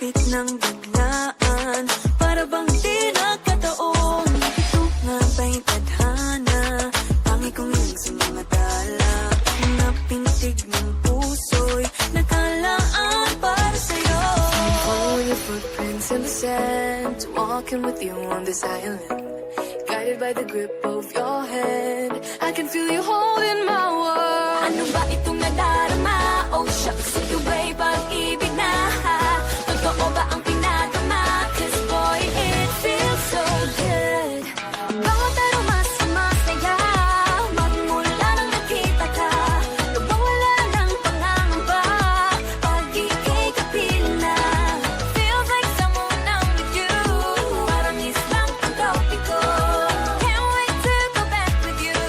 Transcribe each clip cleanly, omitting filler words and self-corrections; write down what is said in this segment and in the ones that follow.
Lumapit ng biglaan, para bang di nagkataon. Ito nga ba'y tadhana, tangi kong ilang sa mga tala. Mga pintig ng puso'y nakalaan para sa'yo. Follow your footprints in the sand, walking with you on this island. Guided by the grip of your hand, I can feel you holding my world. Ano ba itong nadarama? Oh shucks, ito ba'y pag-ibig na? Totoo ba ang pinagama? 'Cause boy, it feels so good. Bawat aroma sumasaya, magmula nang nakita ka. Nawawala ng pangangamba, pag ika'y kapiling na. Feels like someone I'm with you, parang islang pantropiko. Can't wait to go back with you,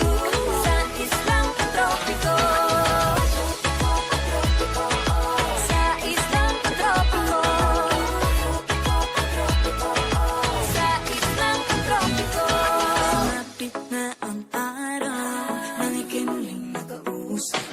sa islang pantropiko. Sa islang pantropiko. Sa islang pantropiko. Lumapit na ang araw, nang ika'y muling nakausap.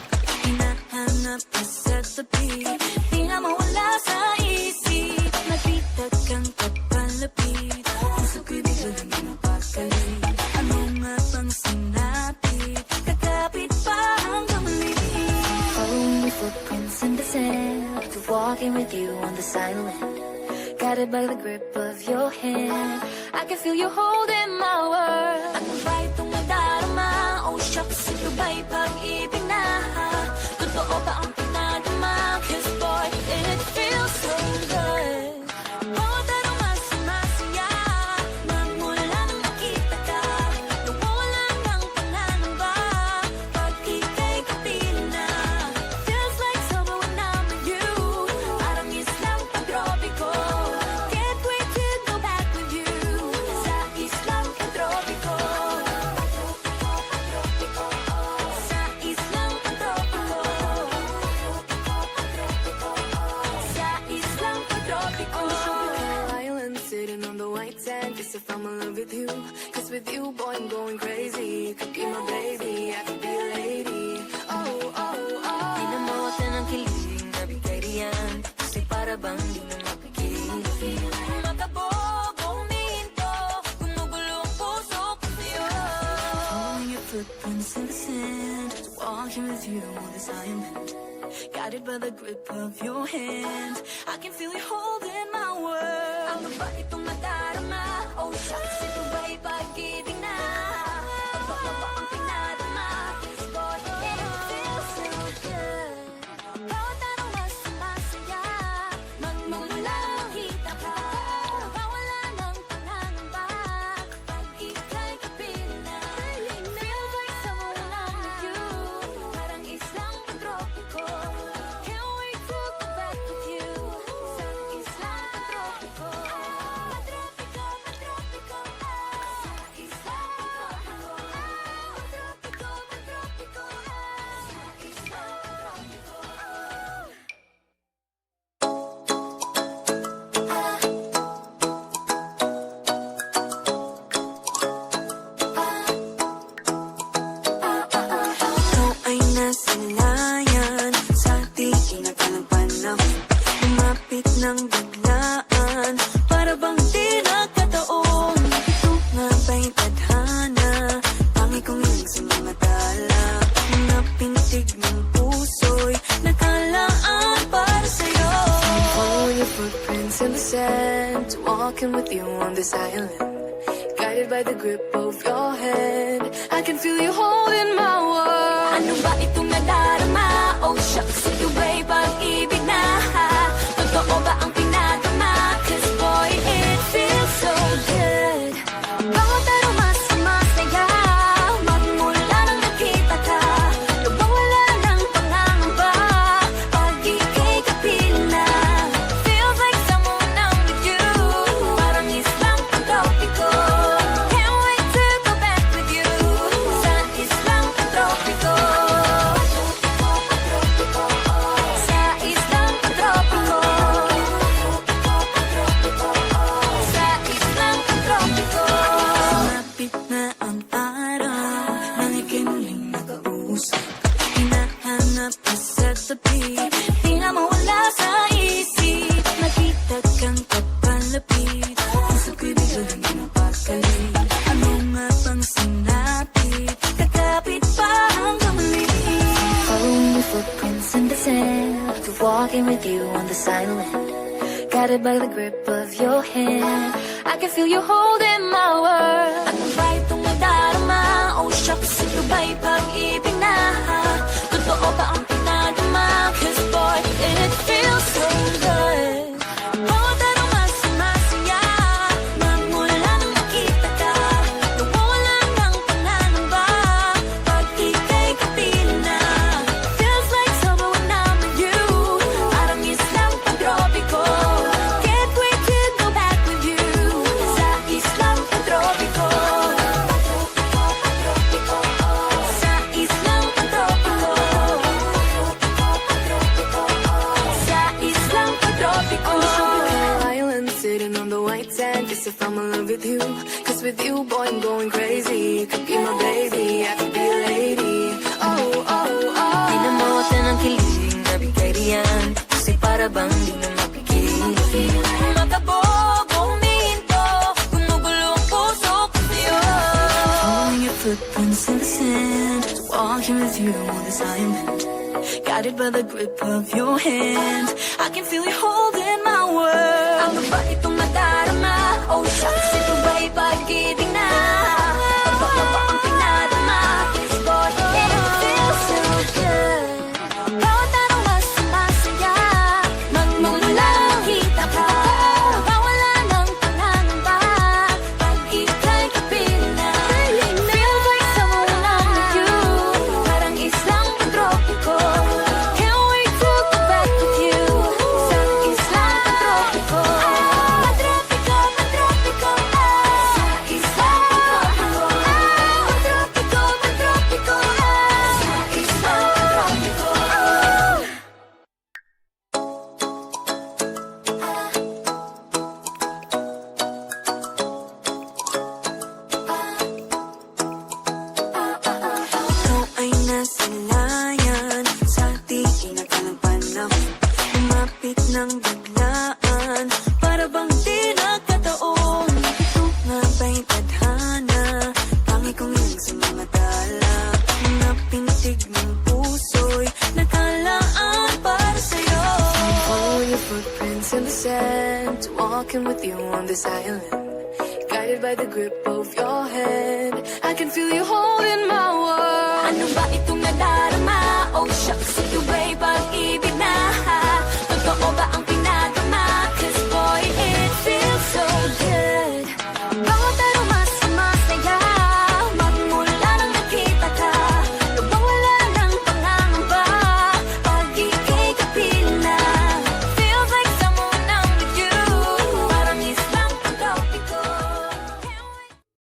Hinahanap ka sa tabi, Di nga mawala sa isip. nagpitag kang kapalapit. Puso ko'y bigla lang napakalit. Ano nga bang sinapit, kakapit pa hanggang muli. Following your footprints in the sand, walking with you on this island. Guided by the grip of your hand, I can feel you holding my world. Ano ba itong nadarama? Oh shucks, ito ba'y pag-ibig na? Totoo ba ang pinagama? 'Cause boy, it feels so good. Bawat aroma sumasaya, magmula nang nakita ka. Nawawala ng pangangamba, pag ika'y kapiling na. Feels like summer when I'm with you, parang islang pantropiko. Can't wait to go back with you, sa islang pantropiko. Sa islang pantropiko. Sa islang pantropiko. Island sitting on the white sand, guess if I'm in love with you. 'Cause with you, boy, I'm going crazy. You could be my baby, I could be a lady. Oh, oh, oh. Di na mawata ng kilig, nabigay riyan. Kasi para bang di na mapigil. Makabog, huminto, gumugulo ang puso ko sa'yo. Following your footprints in the sand, walking with you on this island. Guided by the grip of your hand, I can feel you holding my world. Ano ba itong nadarama? Oh shucks, ito ba'y pag-ibig na? Totoo ba ang pinadama? 'Cause boy, it feels so good. Bawat aroma sumasaya, magmula nang nakita ka. Nawawala ng pangangamba, pag ika'y kapiling na. Feels like someone I'm with you, parang islang pantropiko. Can't wait to go back with you, sa islang pantropiko. Pantropiko, pantropiko. Sa islang pantropiko. Pantropiko, pantropiko. Sa islang pantropiko. Ikaw ay nasa layan, sa tingin na ng panahon. Lumapit ng biglaan, para bang di nagkataon. Ito nga ba'y tadhana, tangi kong ilang sa mga tala. Mga pintig ng puso'y nakalaan para sa'yo. Follow your footprints in the sand, walking with you on this island. Guided by the grip of your hand, I can feel you holding my world. Ano ba itong nadarama? Oh shucks, ito ba'y pag-ibig na? Totoo ba ang pinagama? 'Cause boy, it feels so good. Bawat aroma sumasaya, magmula nang nakita ka. Nawawala ng pangangamba, pag ika'y kapiling na. Feels like someone I'm with you, parang islang pantropiko. Can't wait to go back with you, sa islang pantropiko. Guided by the grip of your hand, I can feel you holding my world. Ano ba itong nadarama? Oh shucks, ito ba'y pag-ibig na? Totoo ba ang pinadama? 'Cause boy, it feels so good. Bawat araw mas sumasaya, magmula nang makita ka. Nawawala ng pananamba, pag ika'y kapiling na. Feels like summer when I'm with you, parang islang pagtropiko. Can't wait to go back with you, sa islang pagtropiko. Sa islang pagtropiko. Sa islang pagtropiko. On the tropical island, sitting on the white sand, just if I'm in love with you. 'Cause with you, boy, I'm going crazy. You could be my baby, I could be a lady. Oh, oh, oh. Pinamutan ng kilig na bigay riyan, kasi para bang di na mapigil. Makabog, huminto, gumugulo ang puso ko sa'yo. Following your footprints in the sand, walking with you on this island. Guided by the grip of your hand, I can feel you holding my world. Ano ba itong nadarama? Oh shucks, ito ba'y pag-ibig na? Ano ba ang pinadama? Boy, it feels so good. Bawat araw mas sumasaya, magmumula makita ka. Nawawala ng pananamba, pag ika'y kapiling na. Feels like summer when I'm with you, parang islang pagtropiko. Can't wait to go back with you, sa islang pagtropiko. Pagtropiko, pagtropiko, sa islang pagtropiko. Pagtropiko, pagtropiko, sa islang pagtropiko. Ikaw ay nasa layan, sa tingin na kalang panahon. Lumapit ng biglaan, para bang di nagkataon. Ito nga ba'y tadhana, tangi kong ilang sa mga tala. Mga pintig ng puso'y nakalaan para sa'yo. Follow your footprints in the sand, walking with you on this island. Guided by the grip of your hand, I can feel you holding my world.